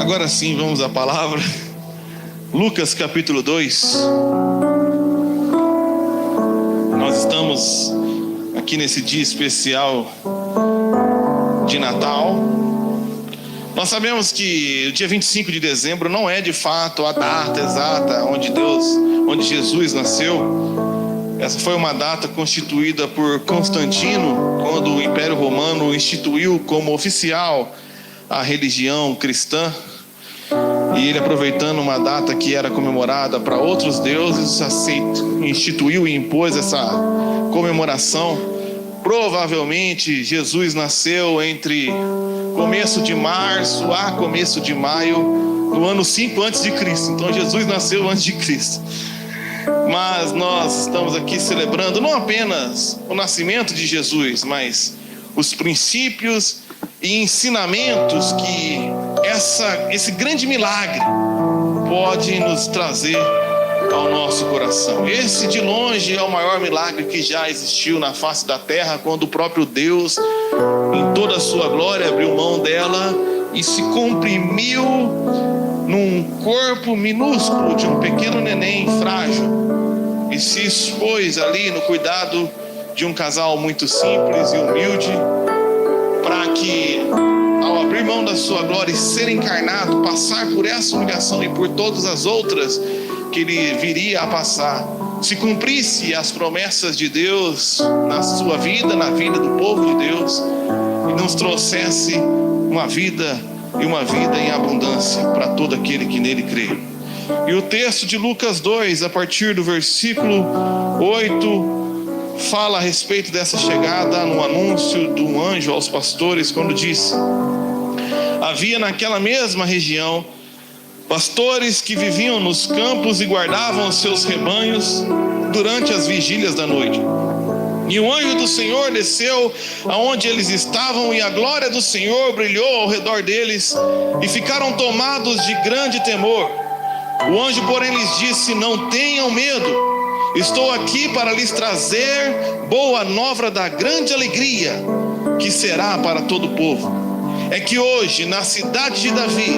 Agora sim, vamos à palavra. Lucas capítulo 2. Nós estamos aqui nesse dia especial de Natal. Nós sabemos que o dia 25 de dezembro não é de fato a data exata onde Jesus nasceu. Essa foi uma data constituída por Constantino, quando o Império Romano instituiu como oficial a religião cristã. E ele, aproveitando uma data que era comemorada para outros deuses, instituiu e impôs essa comemoração. Provavelmente Jesus nasceu entre começo de março a começo de maio, no ano 5 a.C. Então Jesus nasceu antes de Cristo. Mas nós estamos aqui celebrando não apenas o nascimento de Jesus, mas os princípios e ensinamentos que esse grande milagre pode nos trazer ao nosso coração. Esse, de longe, é o maior milagre que já existiu na face da terra, quando o próprio Deus, em toda a sua glória, abriu mão dela e se comprimiu num corpo minúsculo de um pequeno neném frágil e se expôs ali no cuidado de um casal muito simples e humilde, para que, ao abrir mão da sua glória e ser encarnado, passar por essa humilhação e por todas as outras que ele viria a passar, se cumprisse as promessas de Deus na sua vida, na vida do povo de Deus, e nos trouxesse uma vida em abundância para todo aquele que nele crê. E o texto de Lucas 2, a partir do versículo 8, fala a respeito dessa chegada no anúncio do anjo aos pastores, quando disse: havia naquela mesma região pastores que viviam nos campos e guardavam os seus rebanhos durante as vigílias da noite. E o anjo do Senhor desceu aonde eles estavam, e a glória do Senhor brilhou ao redor deles, e ficaram tomados de grande temor. O anjo, porém, lhes disse: não tenham medo, estou aqui para lhes trazer boa nova da grande alegria, que será para todo o povo. É que hoje, na cidade de Davi,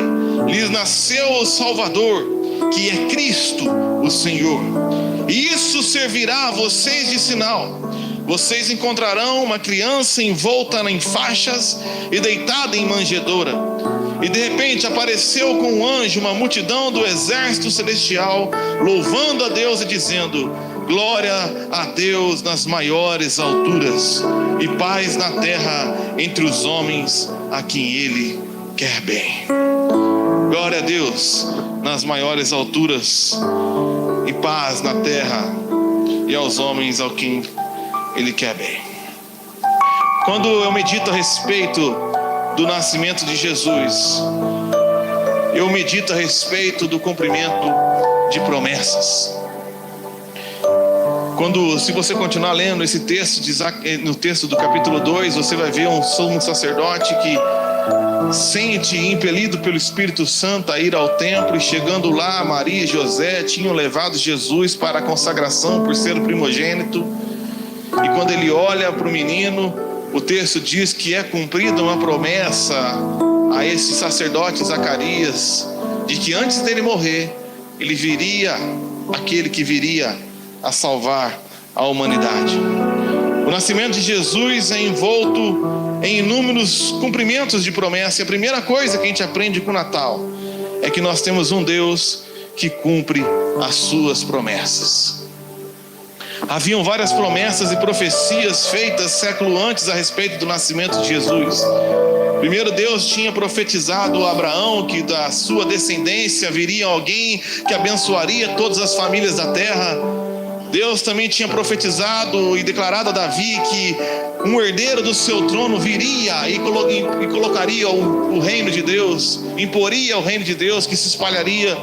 lhes nasceu o Salvador, que é Cristo o Senhor. E isso servirá a vocês de sinal: vocês encontrarão uma criança envolta em faixas e deitada em manjedoura. E de repente apareceu com um anjo uma multidão do exército celestial, louvando a Deus e dizendo: glória a Deus nas maiores alturas, e paz na terra entre os homens a quem Ele quer bem. Glória a Deus nas maiores alturas, e paz na terra e aos homens a quem Ele quer bem. Quando eu medito a respeito do nascimento de Jesus, eu medito a respeito do cumprimento de promessas. Se você continuar lendo esse texto, no texto do capítulo 2, você vai ver um sumo sacerdote que sente impelido pelo Espírito Santo a ir ao templo, e chegando lá, Maria e José tinham levado Jesus para a consagração por ser o primogênito. E quando ele olha para o menino, o texto diz que é cumprida uma promessa a esse sacerdote Zacarias, de que antes dele morrer, ele viria, aquele que viria a salvar a humanidade. O nascimento de Jesus é envolto em inúmeros cumprimentos de promessa. E a primeira coisa que a gente aprende com o Natal é que nós temos um Deus que cumpre as suas promessas. Haviam várias promessas e profecias feitas século antes a respeito do nascimento de Jesus. Primeiro, Deus tinha profetizado a Abraão que da sua descendência viria alguém que abençoaria todas as famílias da terra. Deus também tinha profetizado e declarado a Davi que um herdeiro do seu trono viria e colocaria o reino de Deus, imporia o reino de Deus, que se espalharia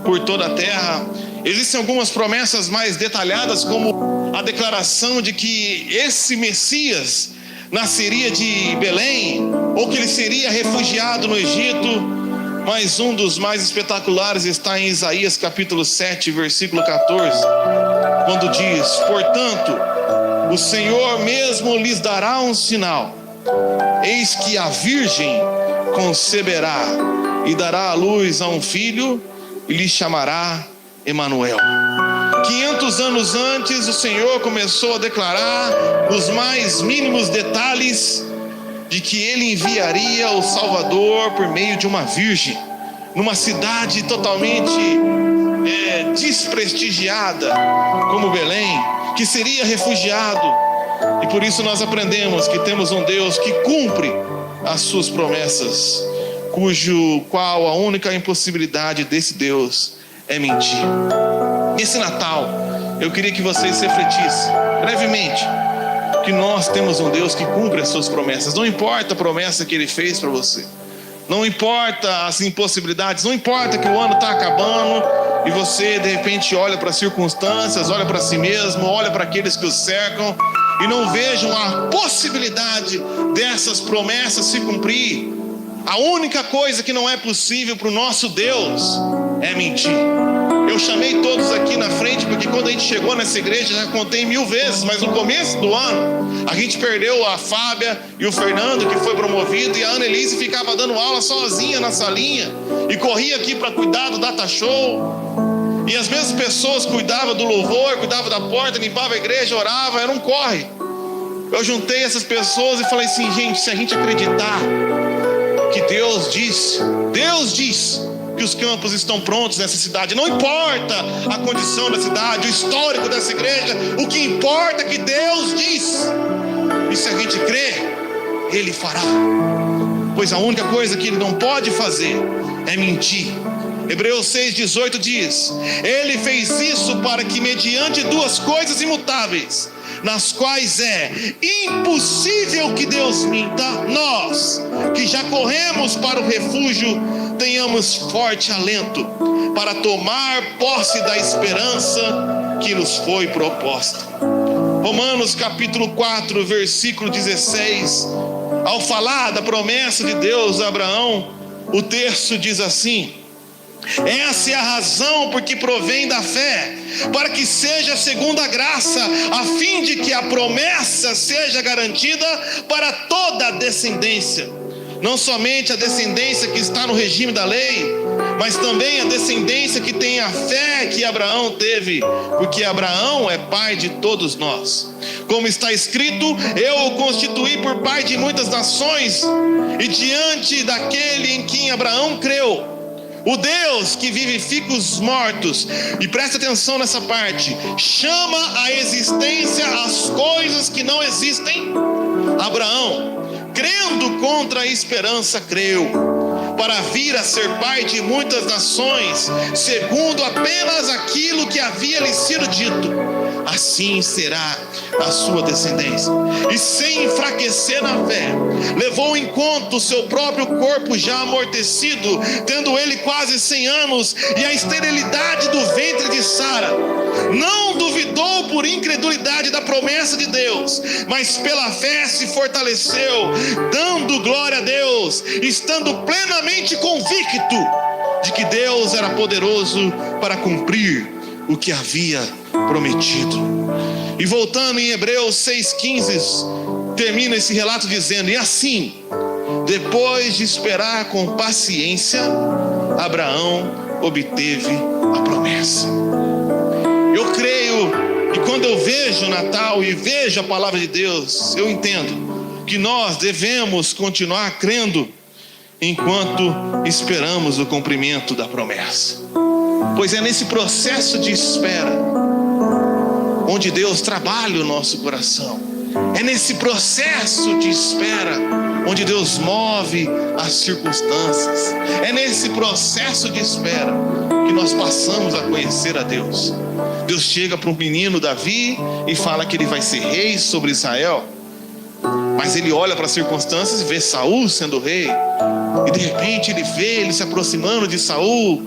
por toda a terra. Existem algumas promessas mais detalhadas, como a declaração de que esse Messias nasceria de Belém, ou que ele seria refugiado no Egito. Mas um dos mais espetaculares está em Isaías capítulo 7, versículo 14, quando diz: portanto, o Senhor mesmo lhes dará um sinal, eis que a virgem conceberá e dará à luz a um filho e lhe chamará Emanuel. 500 anos antes, o Senhor começou a declarar nos mais mínimos detalhes de que Ele enviaria o Salvador por meio de uma virgem, numa cidade totalmente desprestigiada como Belém, que seria refugiado. E por isso nós aprendemos que temos um Deus que cumpre as suas promessas, qual a única impossibilidade desse Deus é mentir. Esse Natal, eu queria que vocês refletissem brevemente que nós temos um Deus que cumpre as suas promessas. Não importa a promessa que Ele fez para você, não importa as impossibilidades, não importa que o ano está acabando e você de repente olha para as circunstâncias, olha para si mesmo, olha para aqueles que o cercam e não vejam a possibilidade dessas promessas se cumprir. A única coisa que não é possível para o nosso Deus é mentir. Eu chamei todos aqui na frente porque quando a gente chegou nessa igreja, já contei 1000 vezes, mas no começo do ano a gente perdeu a Fábia e o Fernando, que foi promovido, e a Ana Elise ficava dando aula sozinha na salinha e corria aqui para cuidar do data show, e as mesmas pessoas cuidavam do louvor, cuidavam da porta, limpavam a igreja, oravam, era um corre. Eu juntei essas pessoas e falei assim: gente, se a gente acreditar que Deus diz que os campos estão prontos nessa cidade, não importa a condição da cidade, o histórico dessa igreja, o que importa é que Deus diz, e se a gente crer, Ele fará, pois a única coisa que Ele não pode fazer é mentir. Hebreus 6,18 diz: Ele fez isso para que, mediante 2 coisas imutáveis, nas quais é impossível que Deus minta, nós, que já corremos para o refúgio, tenhamos forte alento para tomar posse da esperança que nos foi proposta. Romanos capítulo 4, versículo 16, ao falar da promessa de Deus a Abraão, o texto diz assim: essa é a razão porque provém da fé, para que seja segundo a graça, a fim de que a promessa seja garantida para toda a descendência, não somente a descendência que está no regime da lei, mas também a descendência que tem a fé que Abraão teve, porque Abraão é pai de todos nós. Como está escrito: eu o constituí por pai de muitas nações, e diante daquele em quem Abraão creu, o Deus que vivifica os mortos, e presta atenção nessa parte, chama à existência as coisas que não existem. Abraão, crendo contra a esperança, creu, para vir a ser pai de muitas nações, segundo apenas aquilo que havia lhe sido dito: assim será a sua descendência. E sem enfraquecer na fé, levou em conta o seu próprio corpo já amortecido, tendo ele quase 100 anos, e a esterilidade do ventre de Sara. Não duvidou por incredulidade da promessa de Deus, mas pela fé se fortaleceu, dando glória a Deus, estando plenamente convicto de que Deus era poderoso para cumprir o que havia prometido. E voltando em Hebreus 6,15, termina esse relato dizendo: e assim, depois de esperar com paciência, Abraão obteve a promessa. Eu creio, e quando eu vejo o Natal e vejo a palavra de Deus, eu entendo que nós devemos continuar crendo enquanto esperamos o cumprimento da promessa, pois é nesse processo de espera onde Deus trabalha o nosso coração. É nesse processo de espera onde Deus move as circunstâncias. É nesse processo de espera que nós passamos a conhecer a Deus. Deus chega para o menino Davi e fala que ele vai ser rei sobre Israel, mas ele olha para as circunstâncias e vê Saul sendo rei, e de repente ele vê ele se aproximando de Saul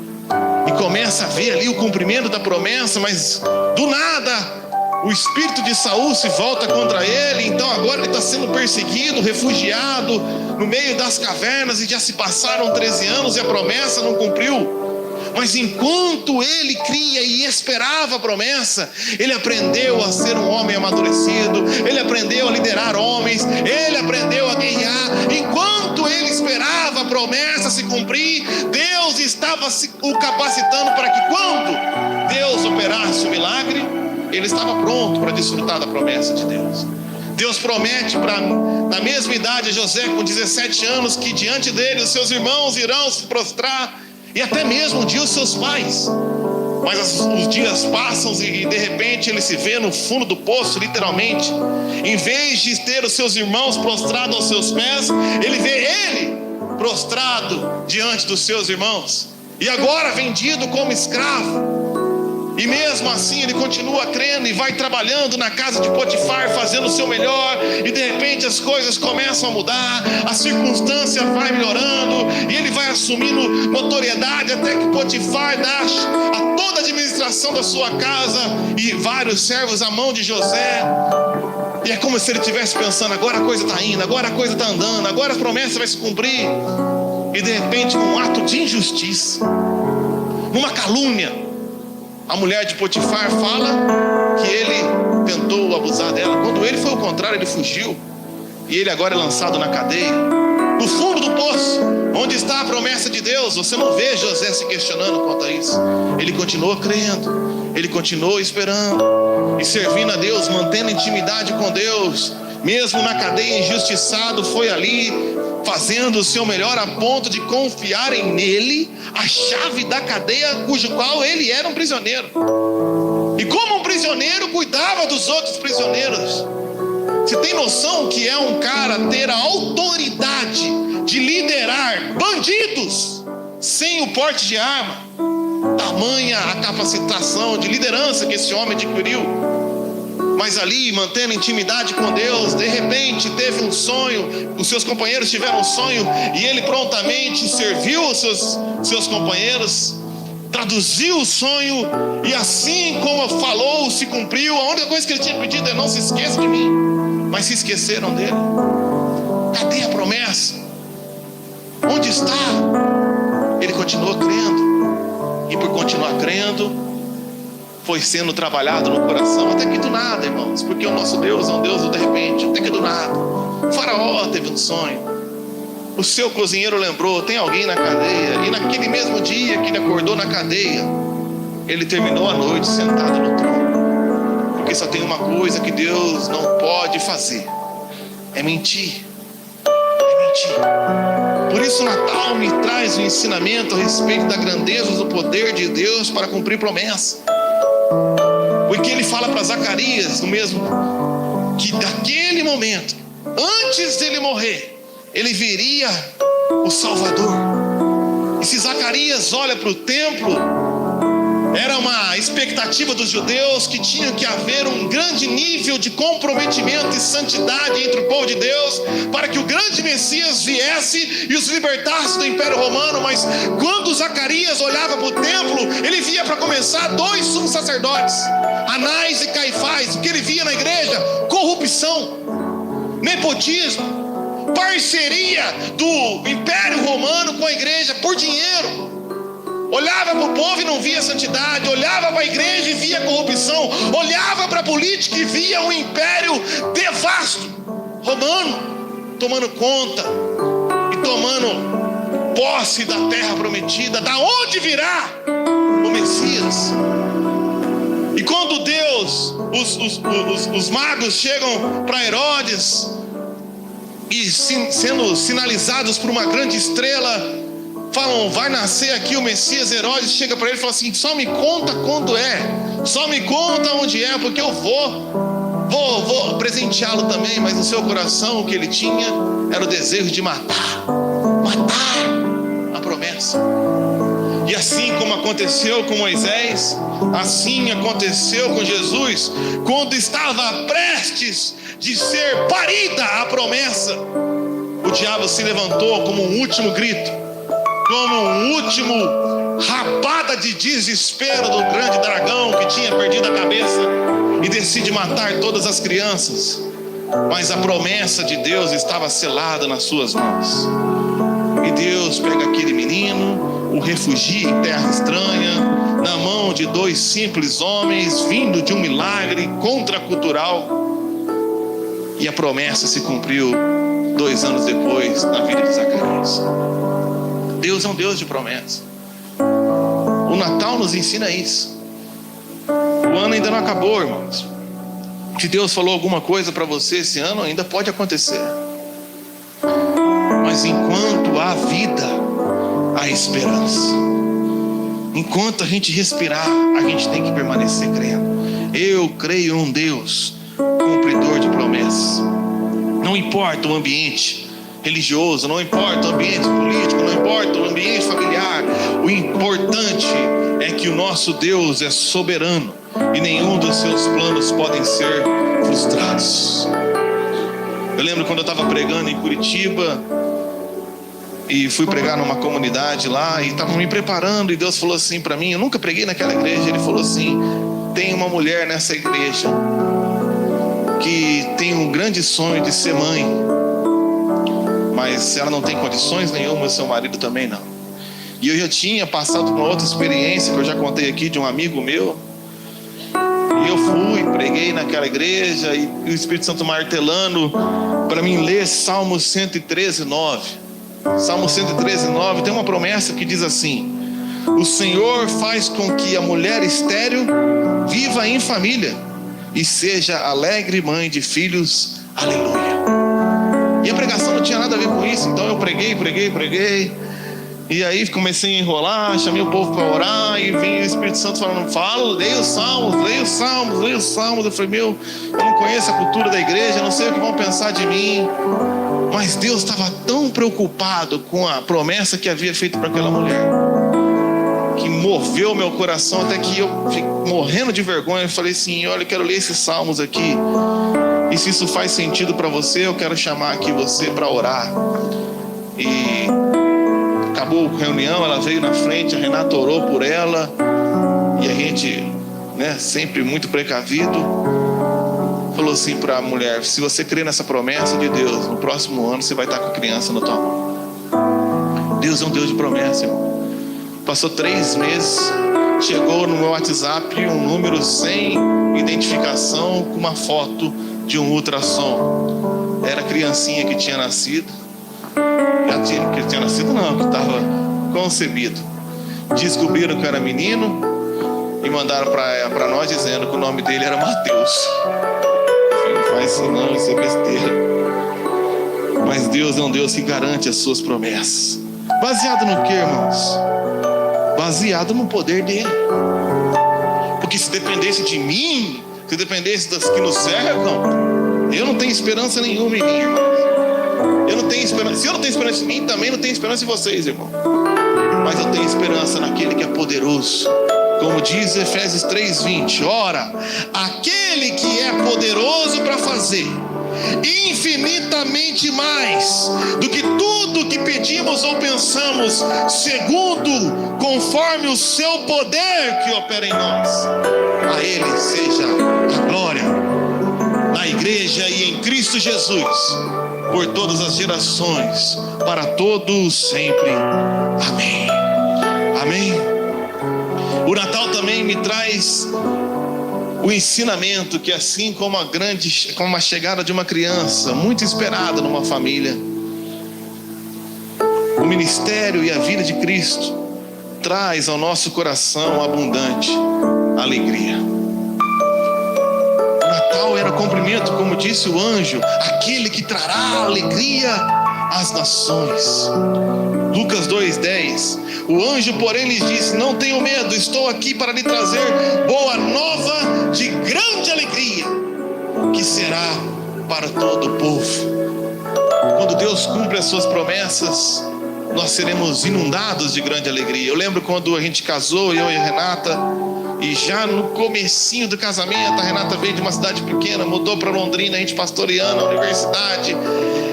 e começa a ver ali o cumprimento da promessa, mas do nada o espírito de Saul se volta contra ele. Então agora ele está sendo perseguido, refugiado no meio das cavernas, e já se passaram 13 anos e a promessa não cumpriu. Mas enquanto ele cria e esperava a promessa, ele aprendeu a ser um homem amadurecido, ele aprendeu a liderar homens, ele aprendeu a guerrear. Enquanto ele esperava a promessa se cumprir, Deus estava o capacitando para que quando Deus operasse o milagre, ele estava pronto para desfrutar da promessa de Deus. Deus promete na mesma idade, José com 17 anos, que diante dele os seus irmãos irão se prostrar, e até mesmo um dia os seus pais. Mas os dias passam e de repente ele se vê no fundo do poço, literalmente. Em vez de ter os seus irmãos prostrados aos seus pés, ele vê ele prostrado diante dos seus irmãos, e agora vendido como escravo. E mesmo assim ele continua crendo e vai trabalhando na casa de Potifar, fazendo o seu melhor. E de repente as coisas começam a mudar, a circunstância vai melhorando, e ele vai assumindo notoriedade, até que Potifar dá a toda a administração da sua casa e vários servos à mão de José. E é como se ele estivesse pensando: agora a coisa está indo, agora a coisa está andando, agora a promessa vai se cumprir. E de repente, num ato de injustiça, numa calúnia, a mulher de Potifar fala que ele tentou abusar dela, quando ele foi o contrário, ele fugiu. E ele agora é lançado na cadeia, no fundo do poço, onde está a promessa de Deus. Você não vê José se questionando quanto a isso. Ele continuou crendo, ele continuou esperando e servindo a Deus, mantendo intimidade com Deus. Mesmo na cadeia, injustiçado, foi ali fazendo o seu melhor, a ponto de confiarem nele a chave da cadeia, cujo qual ele era um prisioneiro. E como um prisioneiro, cuidava dos outros prisioneiros. Você tem noção que é um cara ter a autoridade de liderar bandidos sem o porte de arma? Tamanha a capacitação de liderança que esse homem adquiriu. Mas ali, mantendo intimidade com Deus, de repente teve um sonho, os seus companheiros tiveram um sonho, e ele prontamente serviu os seus companheiros, traduziu o sonho, e assim como falou, se cumpriu. A única coisa que ele tinha pedido é: não se esqueça de mim. Mas se esqueceram dele. Cadê a promessa? Onde está? Ele continuou crendo, e por continuar crendo, foi sendo trabalhado no coração, até que do nada, irmãos, porque o nosso Deus é um Deus do de repente. Até que do nada, o faraó teve um sonho, o seu cozinheiro lembrou: tem alguém na cadeia. E naquele mesmo dia que ele acordou na cadeia, ele terminou a noite sentado no trono. Porque só tem uma coisa que Deus não pode fazer: é mentir. É mentir. Por isso o Natal me traz um ensinamento a respeito da grandeza do poder de Deus para cumprir promessa. Porque ele fala para Zacarias, no mesmo, que daquele momento, antes dele morrer, ele veria o Salvador. E se Zacarias olha para o templo, era uma expectativa dos judeus que tinha que haver um grande nível de comprometimento e santidade entre o povo de Deus, para que o grande Messias viesse e os libertasse do Império Romano. Mas quando Zacarias olhava para o templo, ele via, para começar, 2 sumos sacerdotes, Anás e Caifás. O que ele via na igreja? Corrupção, nepotismo, parceria do Império Romano com a igreja por dinheiro. Olhava para o povo e não via santidade, olhava para a igreja e via corrupção, olhava para a política e via um império devasto, romano, tomando conta e tomando posse da terra prometida, da onde virá o Messias. E quando Deus, os magos chegam para Herodes, e sendo sinalizados por uma grande estrela, falam: vai nascer aqui o Messias. Herodes chega para ele e fala assim: só me conta quando é, só me conta onde é, porque eu vou presenteá-lo também. Mas no seu coração o que ele tinha era o desejo de matar a promessa. E assim como aconteceu com Moisés, assim aconteceu com Jesus. Quando estava prestes de ser parida a promessa, o diabo se levantou como um último grito, como um último rabada de desespero do grande dragão que tinha perdido a cabeça, e decide matar todas as crianças. Mas a promessa de Deus estava selada nas suas mãos. E Deus pega aquele menino, o refugie em terra estranha, na mão de 2 simples homens, vindo de um milagre contracultural. E a promessa se cumpriu 2 anos depois, na vida de Zacarias. Deus é um Deus de promessa. O Natal nos ensina isso. O ano ainda não acabou, irmãos. Se Deus falou alguma coisa para você esse ano, ainda pode acontecer. Mas enquanto há vida, há esperança. Enquanto a gente respirar, a gente tem que permanecer crendo. Eu creio num Deus cumpridor de promessas. Não importa o ambiente religioso, não importa o ambiente político, não importa o ambiente familiar. O importante é que o nosso Deus é soberano e nenhum dos seus planos podem ser frustrados. Eu lembro quando eu estava pregando em Curitiba e fui pregar numa comunidade lá e estava me preparando, e Deus falou assim para mim, eu nunca preguei naquela igreja. Ele falou assim: tem uma mulher nessa igreja que tem um grande sonho de ser mãe, mas ela não tem condições nenhuma, seu marido também não. E eu já tinha passado por uma outra experiência que eu já contei aqui, de um amigo meu. E eu fui, preguei naquela igreja, e o Espírito Santo martelando para mim ler Salmo 113:9. Salmo 113:9 tem uma promessa que diz assim: o Senhor faz com que a mulher estéril viva em família e seja alegre mãe de filhos. Aleluia. E a pregação não tinha nada a ver com isso, então eu preguei. E aí comecei a enrolar, chamei o povo para orar, e vem o Espírito Santo falando: fala, leia os salmos. Eu falei: eu não conheço a cultura da igreja, não sei o que vão pensar de mim. Mas Deus estava tão preocupado com a promessa que havia feito para aquela mulher, que moveu meu coração, até que eu fiquei morrendo de vergonha. Eu falei assim: olha, eu quero ler esses salmos aqui, e se isso faz sentido para você, eu quero chamar aqui você para orar. E acabou a reunião, ela veio na frente, a Renata orou por ela, e a gente, sempre muito precavido, falou assim para a mulher: se você crê nessa promessa de Deus, no próximo ano você vai estar com a criança na tua mão. Deus é um Deus de promessa, irmão. Passou 3 meses, chegou no meu WhatsApp um número sem identificação, com uma foto de um ultrassom. Era a criancinha que tinha nascido. Que tinha nascido não, que estava concebido. Descobriram que era menino e mandaram para nós dizendo que o nome dele era Mateus. Não faz isso não, isso é besteira. Mas Deus é um Deus que garante as suas promessas. Baseado no que, irmãos? Baseado no poder dele. Porque se dependesse de mim, se dependesse das que nos cercam, eu não tenho esperança nenhuma em mim, irmãos. Eu não tenho esperança. Se eu não tenho esperança em mim, também não tenho esperança em vocês, irmão. Mas eu tenho esperança naquele que é poderoso. Como diz Efésios 3:20: ora, aquele que é poderoso para fazer infinitamente mais do que tudo que pedimos ou pensamos, segundo, conforme o seu poder que opera em nós. A ele seja a glória na igreja e em Cristo Jesus, por todas as gerações, para todos sempre. Amém. Amém. O Natal também me traz o ensinamento que, assim como a chegada de uma criança muito esperada numa família, o ministério e a vida de Cristo traz ao nosso coração abundante alegria. O Natal era cumprimento, como disse o anjo, aquele que trará alegria às nações. Lucas 2:10: o anjo, porém, lhes disse: não tenham medo, estou aqui para lhe trazer boa nova de grande alegria, que será para todo o povo. Quando Deus cumpre as suas promessas, nós seremos inundados de grande alegria. Eu lembro quando a gente casou, eu e a Renata, e já no comecinho do casamento, a Renata veio de uma cidade pequena, mudou para Londrina, a gente pastoreando a universidade,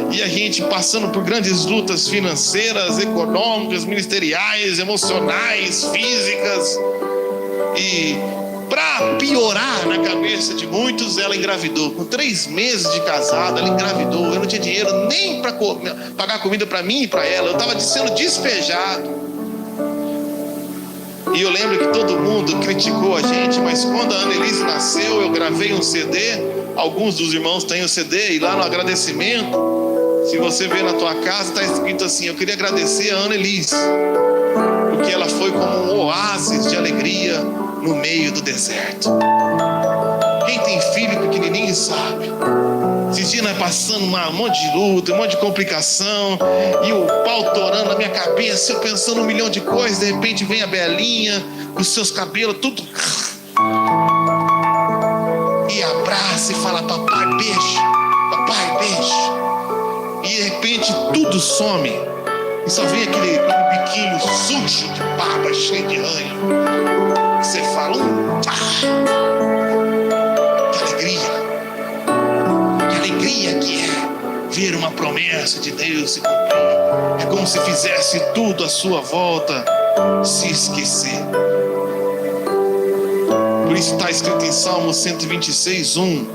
e a gente passando por grandes lutas financeiras, econômicas, ministeriais, emocionais, físicas. E para piorar na cabeça de muitos, ela engravidou. Com 3 meses de casada, ela engravidou. Eu não tinha dinheiro nem para pagar comida para mim e para ela. Eu estava sendo despejado. E eu lembro que todo mundo criticou a gente, mas quando a Annelise nasceu, eu gravei um CD. Alguns dos irmãos têm o CD, e lá no agradecimento, se você ver na tua casa, está escrito assim: eu queria agradecer a Annelise, porque ela foi como um oásis de alegria no meio do deserto. Quem tem filho pequenininho sabe. Esses dias nós passando um monte de luta, um monte de complicação, e o pau torando na minha cabeça, eu pensando um milhão de coisas. De repente vem a Belinha com os seus cabelos tudo, e abraça e fala: papai, beijo, papai, beijo. E de repente tudo some, e só vem aquele biquinho sujo de baba, cheio de ranho. Você fala: que alegria que é ver uma promessa de Deus se cumprir. É como se fizesse tudo à sua volta se esquecer. Por isso está escrito em Salmo 126:1: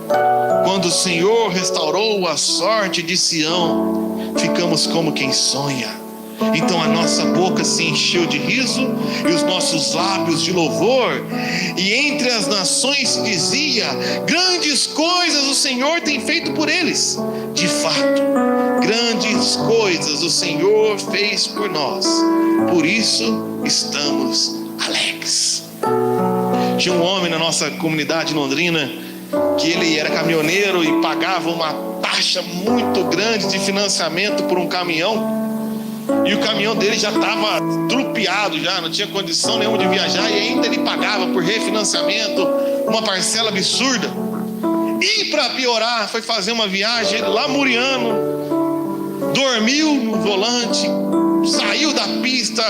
quando o Senhor restaurou a sorte de Sião, ficamos como quem sonha. Então a nossa boca se encheu de riso e os nossos lábios de louvor. E entre as nações se dizia: grandes coisas o Senhor tem feito por eles. De fato, grandes coisas o Senhor fez por nós. Por isso estamos alegres. Tinha um homem na nossa comunidade londrina que ele era caminhoneiro e pagava uma taxa muito grande de financiamento por um caminhão. E o caminhão dele já estava trupiado, já não tinha condição nenhuma de viajar, e ainda ele pagava por refinanciamento uma parcela absurda. E para piorar, foi fazer uma viagem lamuriano, dormiu no volante, saiu da pista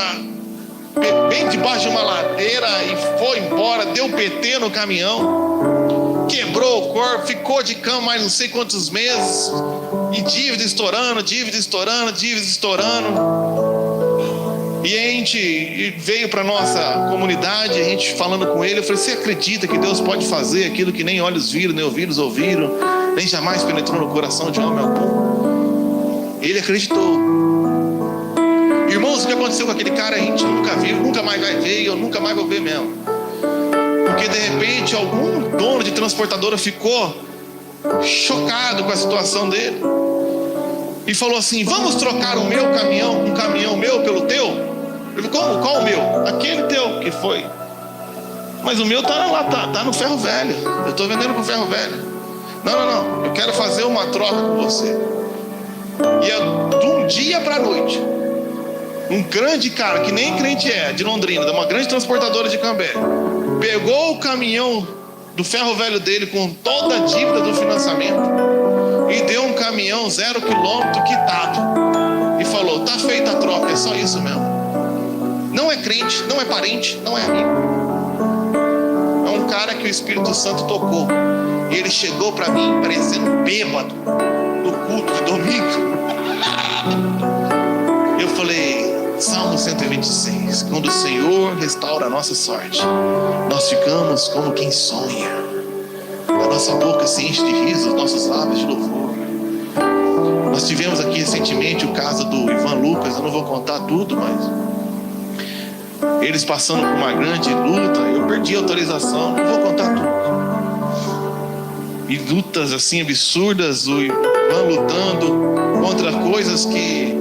bem debaixo de uma ladeira e foi embora, deu PT no caminhão, quebrou o corpo, ficou de cama mais não sei quantos meses, e dívida estourando. E a gente veio para nossa comunidade, a gente falando com ele, eu falei: você acredita que Deus pode fazer aquilo que nem olhos viram, nem ouvidos ouviram, nem jamais penetrou no coração de homem algum? Ele acreditou. Irmãos, o que aconteceu com aquele cara a gente nunca viu, nunca mais vai ver, e eu nunca mais vou ver mesmo. Porque de repente algum dono de transportadora ficou chocado com a situação dele e falou assim: vamos trocar o meu caminhão, um caminhão meu pelo teu? Ele falou: como? Qual o meu? Aquele teu que foi. Mas o meu tá lá, tá no ferro velho. Eu estou vendendo pro ferro velho. Não, eu quero fazer uma troca com você. E de um dia para a noite, um grande cara que nem crente de Londrina, de uma grande transportadora de Cambé, pegou o caminhão do ferro velho dele com toda a dívida do financiamento e deu um caminhão 0 km quitado e falou: tá feita a troca, é só isso mesmo. Não é crente, não é parente, não é amigo, é um cara que o Espírito Santo tocou. E ele chegou para mim parecendo bêbado no culto de domingo. Eu falei: Salmo 126: quando o Senhor restaura a nossa sorte, nós ficamos como quem sonha. A nossa boca se enche de riso, os nossos lábios de louvor. Nós tivemos aqui recentemente o caso do Ivan Lucas. Eu não vou contar tudo, mas eles passando por uma grande luta. Eu perdi a autorização, não vou contar tudo. E lutas assim absurdas, o Ivan lutando contra coisas que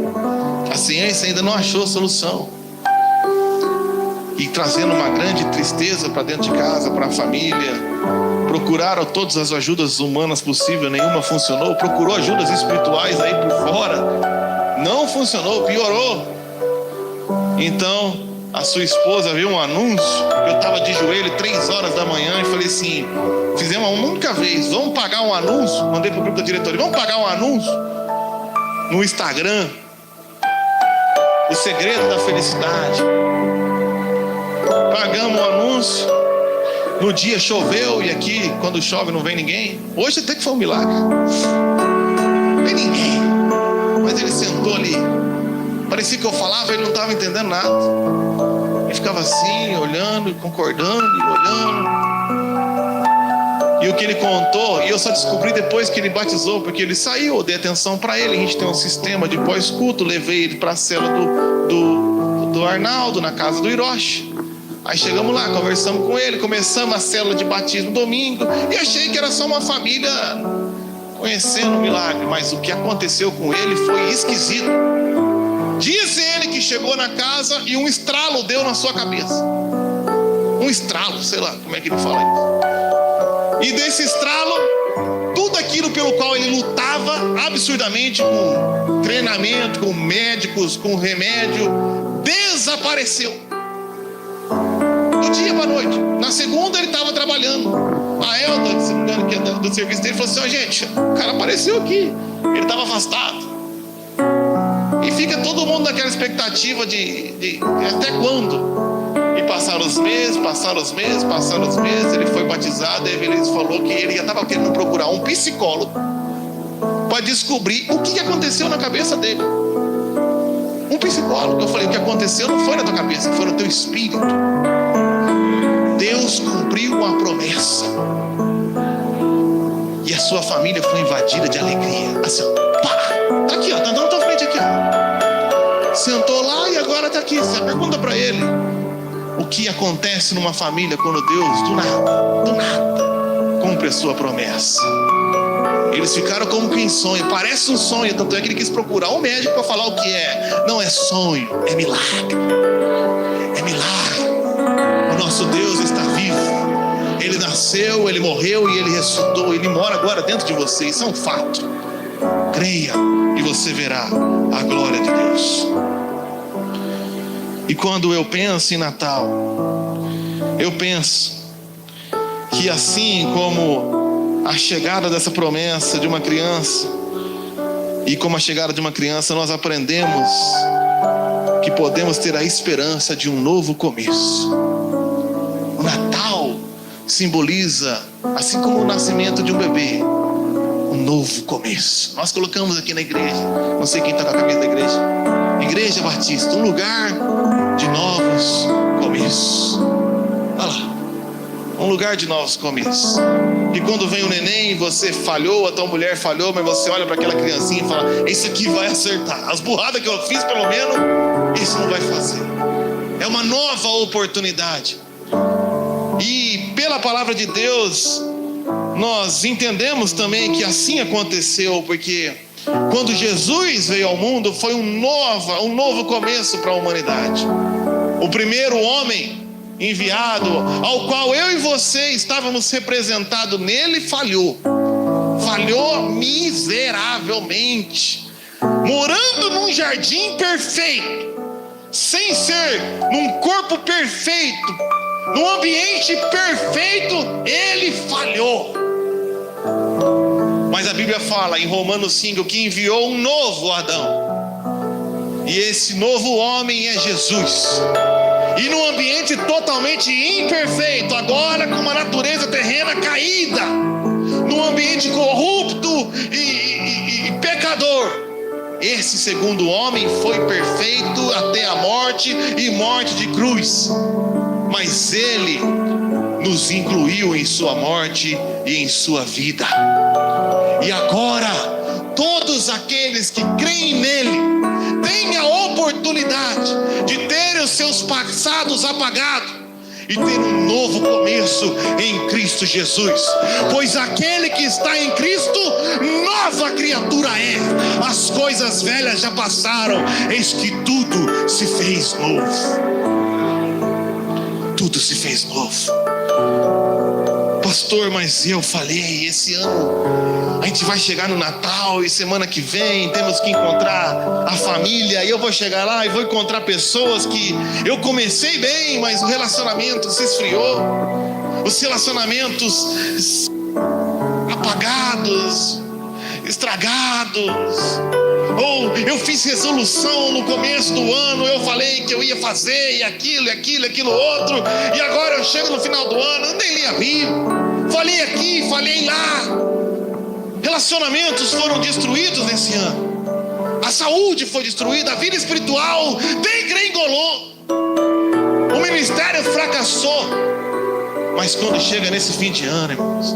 a ciência ainda não achou solução, e trazendo uma grande tristeza para dentro de casa, para a família. Procuraram todas as ajudas humanas possíveis, nenhuma funcionou. Procurou ajudas espirituais aí por fora, não funcionou, piorou. Então a sua esposa viu um anúncio. Eu estava de joelho 3 horas da manhã e falei assim: fizemos uma única vez, vamos pagar um anúncio. Mandei para o grupo da diretoria: vamos pagar um anúncio no Instagram, o segredo da felicidade. Pagamos o anúncio. No dia choveu, e aqui quando chove não vem ninguém. Hoje até que foi um milagre, não vem ninguém, mas ele sentou ali. Parecia que eu falava, ele não estava entendendo nada. Ele ficava assim, olhando, concordando e olhando. E o que ele contou, e eu só descobri depois que ele batizou, porque ele saiu, eu dei atenção para ele. A gente tem um sistema de pós-culto, levei ele para a cela do Arnaldo, na casa do Hiroshi. Aí chegamos lá, conversamos com ele, começamos a célula de batismo domingo, e achei que era só uma família conhecendo o milagre, mas o que aconteceu com ele foi esquisito. Diz ele que chegou na casa e um estralo deu na sua cabeça. Um estralo, sei lá como é que ele fala isso. E desse estralo, tudo aquilo pelo qual ele lutava absurdamente, com treinamento, com médicos, com remédio, desapareceu. Do dia para a noite. Na segunda ele estava trabalhando. A Elda, se não me engano, que é do serviço dele, falou assim: gente, o cara apareceu aqui. Ele estava afastado. E fica todo mundo naquela expectativa de até quando? E passaram os meses. Ele foi batizado. E a Evelise falou que ele já estava querendo procurar um psicólogo para descobrir o que aconteceu na cabeça dele. Um psicólogo. Eu falei: o que aconteceu não foi na tua cabeça, foi no teu espírito. Deus cumpriu uma promessa e a sua família foi invadida de alegria. Assim, pá, tá aqui, ó, tá andando na tua frente aqui, ó. Sentou lá e agora tá aqui. Você pergunta para ele o que acontece numa família quando Deus do nada cumpre a sua promessa. Eles ficaram como quem sonha. Parece um sonho, tanto é que ele quis procurar um médico para falar o que é. Não é sonho, é milagre. É milagre. O nosso Deus está vivo. Ele nasceu, ele morreu e ele ressuscitou. Ele mora agora dentro de você. Isso é um fato. Creia e você verá a glória de Deus. E quando eu penso em Natal, eu penso que assim como a chegada dessa promessa de uma criança, e como a chegada de uma criança, nós aprendemos que podemos ter a esperança de um novo começo. O Natal simboliza, assim como o nascimento de um bebê, um novo começo. Nós colocamos aqui na igreja, não sei quem está com a camisa da igreja, Igreja Batista, um lugar de novos começos. Olha lá, um lugar de novos começos. E quando vem o neném, você falhou, a tua mulher falhou, mas você olha para aquela criancinha e fala: isso aqui vai acertar. As burradas que eu fiz, pelo menos, isso não vai fazer. É uma nova oportunidade. E pela palavra de Deus, nós entendemos também que assim aconteceu, porque quando Jesus veio ao mundo, foi um novo começo para a humanidade. O primeiro homem enviado, ao qual eu e você estávamos representados nele, falhou miseravelmente, morando num jardim perfeito, sem ser num corpo perfeito, num ambiente perfeito, ele falhou. Mas a Bíblia fala em Romanos 5 que enviou um novo Adão, e esse novo homem é Jesus. E num ambiente totalmente imperfeito, agora com uma natureza terrena caída, num ambiente corrupto e pecador, esse segundo homem foi perfeito até a morte, e morte de cruz. Mas ele nos incluiu em sua morte e em sua vida. E agora, todos aqueles que creem nele têm a oportunidade de ter os seus passados apagados e ter um novo começo em Cristo Jesus. Pois aquele que está em Cristo, nova criatura é. As coisas velhas já passaram, eis que tudo se fez novo. Tudo se fez novo. Pastor, mas eu falei, esse ano a gente vai chegar no Natal, e semana que vem temos que encontrar a família, e eu vou chegar lá e vou encontrar pessoas que eu comecei bem, mas o relacionamento se esfriou, os relacionamentos apagados, estragados. Ou eu fiz resolução no começo do ano, eu falei que eu ia fazer, e aquilo outro, e agora eu chego no final do ano, eu nem li a Bíblia, falei aqui, falei lá. Relacionamentos foram destruídos nesse ano, a saúde foi destruída, a vida espiritual degringolou, o ministério fracassou. Mas quando chega nesse fim de ano, irmãos,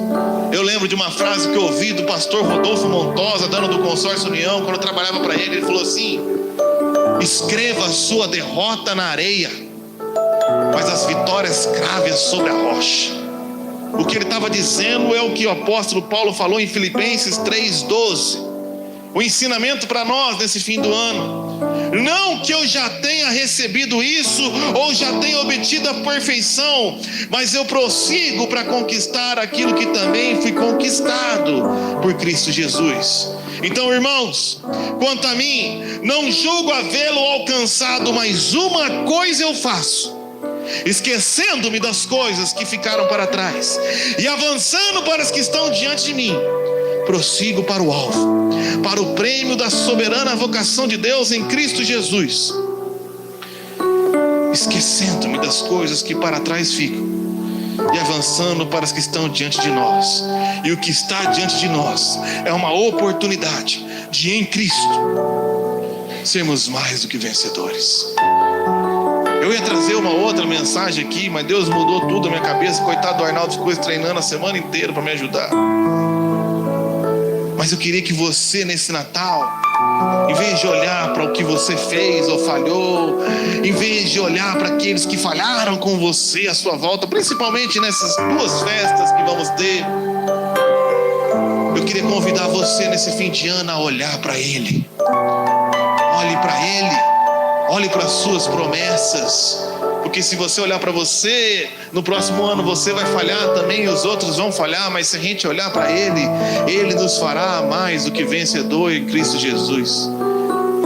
eu lembro de uma frase que eu ouvi do pastor Rodolfo Montosa, dono do Consórcio União, quando eu trabalhava para ele. Ele falou assim: escreva a sua derrota na areia, mas as vitórias maior escravo é sobre a rocha. O que ele estava dizendo é o que o apóstolo Paulo falou em Filipenses 3:12. O ensinamento para nós nesse fim do ano: não que eu já tenha recebido isso ou já tenha obtido a perfeição, mas eu prossigo para conquistar aquilo que também fui conquistado por Cristo Jesus. Então, irmãos, quanto a mim, não julgo havê-lo alcançado, mas uma coisa eu faço, esquecendo-me das coisas que ficaram para trás e avançando para as que estão diante de mim, prossigo para o alvo, para o prêmio da soberana vocação de Deus em Cristo Jesus. Esquecendo-me das coisas que para trás ficam e avançando para as que estão diante de nós. E o que está diante de nós é uma oportunidade de, em Cristo, sermos mais do que vencedores. Eu ia trazer uma outra mensagem aqui, mas Deus mudou tudo na minha cabeça. Coitado do Arnaldo, ficou treinando a semana inteira para me ajudar. Mas eu queria que você, nesse Natal, em vez de olhar para o que você fez ou falhou, em vez de olhar para aqueles que falharam com você à sua volta, principalmente nessas duas festas que vamos ter, eu queria convidar você nesse fim de ano a olhar para Ele. Olhe para Ele, olhe para as suas promessas. Porque se você olhar para você, no próximo ano você vai falhar também e os outros vão falhar. Mas se a gente olhar para Ele, Ele nos fará mais do que vencedor em Cristo Jesus.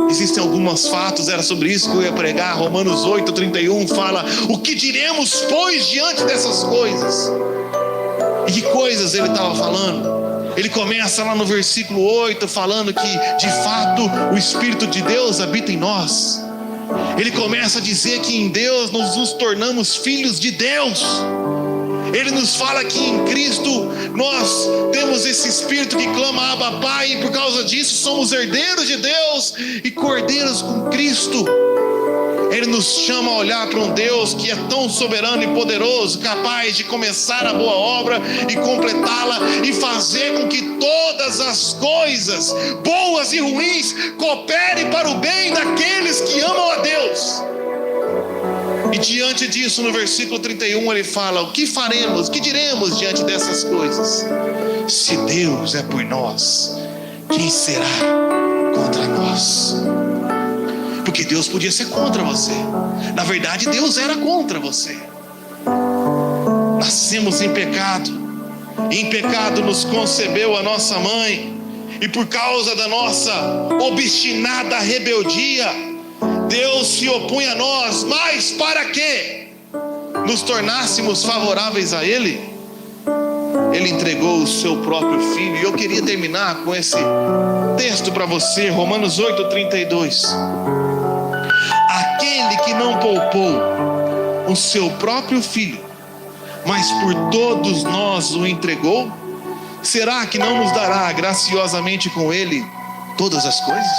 Existem alguns fatos, era sobre isso que eu ia pregar. Romanos 8:31 fala: o que diremos, pois, diante dessas coisas? E que coisas ele estava falando? Ele começa lá no versículo 8 falando que de fato o Espírito de Deus habita em nós. Ele começa a dizer que em Deus nós nos tornamos filhos de Deus. Ele nos fala que em Cristo nós temos esse Espírito que clama Abba Pai, e por causa disso somos herdeiros de Deus e cordeiros com Cristo. Ele nos chama a olhar para um Deus que é tão soberano e poderoso, capaz de começar a boa obra e completá-la e fazer com que todas as coisas, boas e ruins, cooperem para o bem daqueles que amam a Deus. E diante disso, no versículo 31, ele fala: o que faremos, o que diremos diante dessas coisas? Se Deus é por nós, quem será contra nós? Porque Deus podia ser contra você. Na verdade, Deus era contra você. Nascemos em pecado. Em pecado nos concebeu a nossa mãe. E por causa da nossa obstinada rebeldia, Deus se opunha a nós. Mas para que nos tornássemos favoráveis a Ele, Ele entregou o seu próprio Filho. E eu queria terminar com esse texto para você, Romanos 8:32. Aquele que não poupou o seu próprio Filho, mas por todos nós o entregou, será que não nos dará graciosamente com Ele todas as coisas?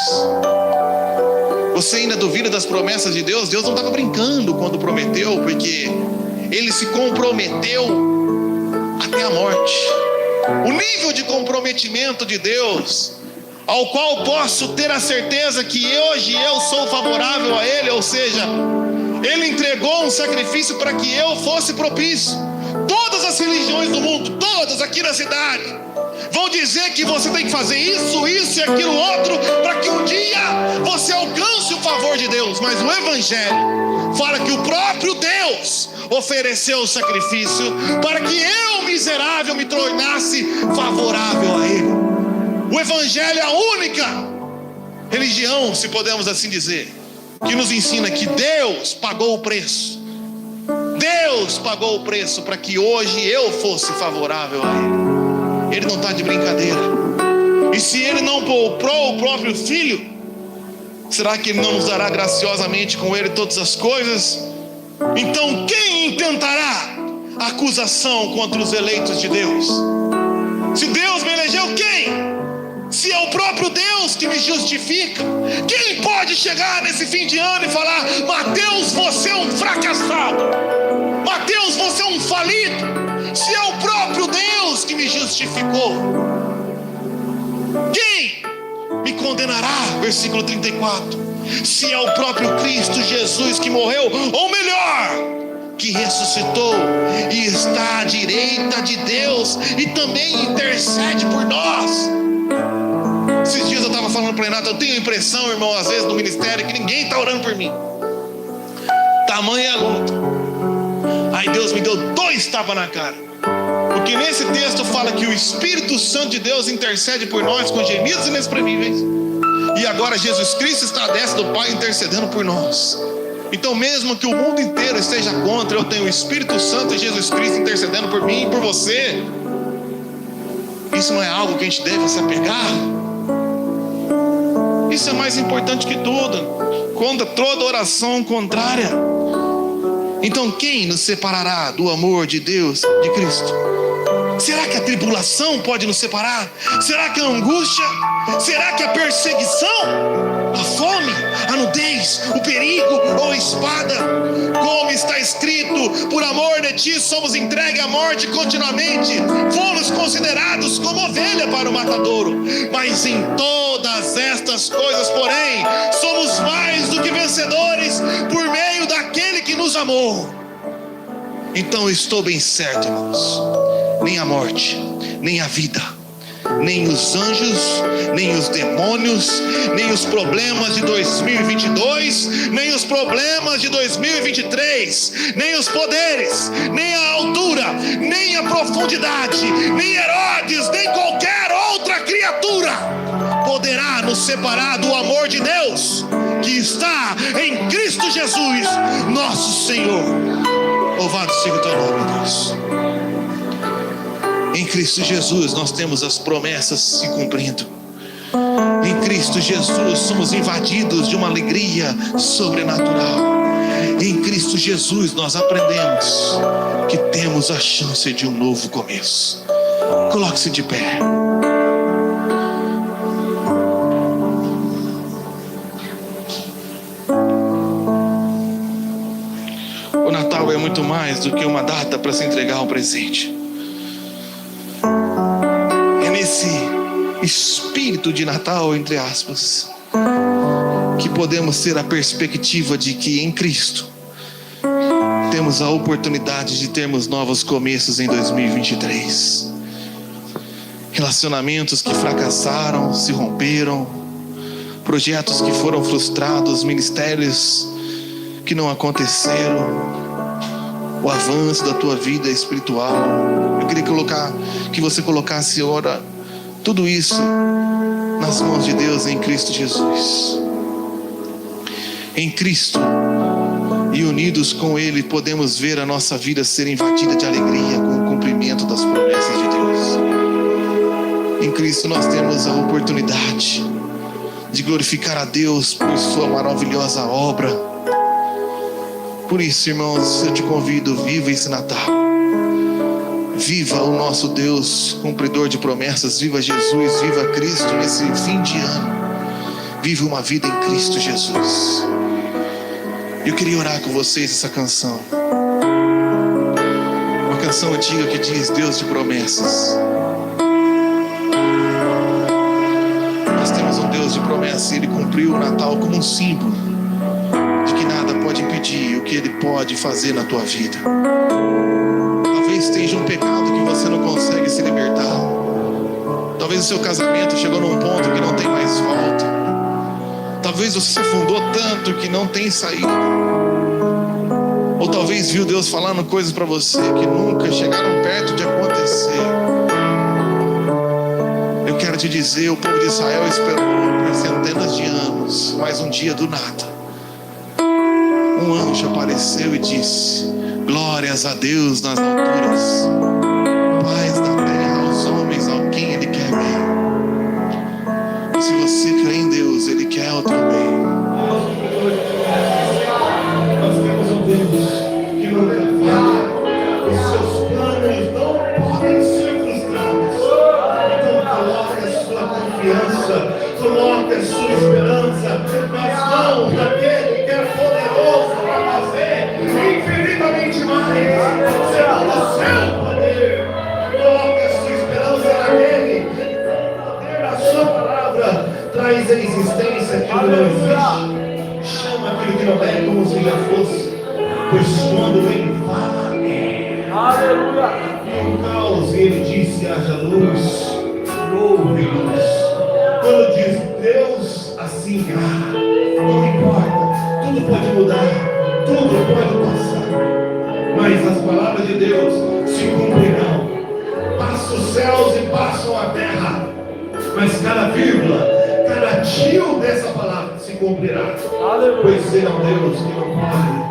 Você ainda duvida das promessas de Deus? Deus não estava brincando quando prometeu, porque Ele se comprometeu até a morte. O nível de comprometimento de Deus, ao qual posso ter a certeza que hoje eu sou favorável a Ele, ou seja, Ele entregou um sacrifício para que eu fosse propício. Todas as religiões do mundo, todas aqui na cidade, vão dizer que você tem que fazer isso, isso e aquilo outro, para que um dia você alcance o favor de Deus. Mas o Evangelho fala que o próprio Deus ofereceu o sacrifício para que eu, miserável, me tornasse favorável a Ele. O Evangelho é a única religião, se podemos assim dizer, que nos ensina que Deus pagou o preço. Deus pagou o preço para que hoje eu fosse favorável a Ele. Ele não está de brincadeira. E se Ele não poupou o próprio Filho, será que Ele não nos dará graciosamente com Ele todas as coisas? Então quem intentará acusação contra os eleitos de Deus? Se Deus me elegeu, quem? Se é o próprio Deus que me justifica, quem pode chegar nesse fim de ano e falar: Mateus, você é um fracassado, Mateus, você é um falido? Se é o próprio Deus que me justificou, quem me condenará? Versículo 34. Se é o próprio Cristo Jesus que morreu, ou melhor, que ressuscitou, ressuscitou e está à direita de Deus e também intercede por nós. Esses dias eu estava falando para o Renato, eu tenho a impressão, irmão, às vezes no ministério, que ninguém está orando por mim. Tamanha é a luta. Aí Deus me deu 2 tapas na cara. Porque nesse texto fala que o Espírito Santo de Deus intercede por nós com gemidos inexprimíveis. E agora Jesus Cristo está à destra do Pai intercedendo por nós. Então mesmo que o mundo inteiro esteja contra, eu tenho o Espírito Santo e Jesus Cristo intercedendo por mim e por você. Isso não é algo que a gente deve se apegar? Isso é mais importante que tudo. Contra toda oração contrária. Então quem nos separará do amor de Deus, de Cristo? Será que a tribulação pode nos separar? Será que a angústia? Será que a perseguição? A fome? A nudez? O perigo ou a espada? Como está escrito, por amor de ti somos entregues à morte continuamente, fomos considerados como ovelha para o matadouro. Mas em todas estas coisas, porém, somos mais do que vencedores por meio daquele que nos amou. Então eu estou bem certo, irmãos, nem a morte, nem a vida, nem os anjos, nem os demônios, nem os problemas de 2022, nem os problemas de 2023, nem os poderes, nem a altura, nem a profundidade, nem Herodes, nem qualquer outra criatura poderá nos separar do amor de Deus que está em Cristo Jesus, nosso Senhor. Louvado seja o teu nome, Deus. Em Cristo Jesus nós temos as promessas se cumprindo. Em Cristo Jesus somos invadidos de uma alegria sobrenatural. Em Cristo Jesus nós aprendemos que temos a chance de um novo começo. Coloque-se de pé. O Natal é muito mais do que uma data para se entregar um presente. Espírito de Natal, entre aspas, que podemos ter a perspectiva de que em Cristo temos a oportunidade de termos novos começos em 2023. Relacionamentos que fracassaram, se romperam, projetos que foram frustrados, ministérios que não aconteceram, o avanço da tua vida espiritual. Eu queria que você colocasse ora tudo isso nas mãos de Deus em Cristo Jesus. Em Cristo e unidos com Ele podemos ver a nossa vida ser invadida de alegria com o cumprimento das promessas de Deus. Em Cristo nós temos a oportunidade de glorificar a Deus por sua maravilhosa obra. Por isso, irmãos, eu te convido, viva esse Natal. Viva o nosso Deus, cumpridor de promessas. Viva Jesus, viva Cristo nesse fim de ano. Viva uma vida em Cristo Jesus. Eu queria orar com vocês essa canção. Uma canção antiga que diz: Deus de promessas. Nós temos um Deus de promessas e Ele cumpriu o Natal como um símbolo de que nada pode impedir o que Ele pode fazer na tua vida. Talvez esteja um pecado que você não consegue se libertar. Talvez o seu casamento chegou num ponto que não tem mais volta. Talvez você se afundou tanto que não tem saída. Ou talvez viu Deus falando coisas para você que nunca chegaram perto de acontecer. Eu quero te dizer, o povo de Israel esperou por centenas de anos, mas um dia do nada um anjo apareceu e disse: glórias a Deus nas alturas, paz na terra aos homens a quem Ele quer bem. E se você crê em Deus, Ele quer o teu bem. Nós temos um Deus que nunca falha. Os seus planos não podem ser frustrados. Então coloque a sua confiança, coloque a sua esperança nas mãos daquele que é poderoso para fazer infinitamente mais, segundo o seu poder. Deus se cumprirão. Passam os céus e passam a terra, mas cada vírgula, cada tio dessa palavra se cumprirá. Pois Ele é um Deus que não pode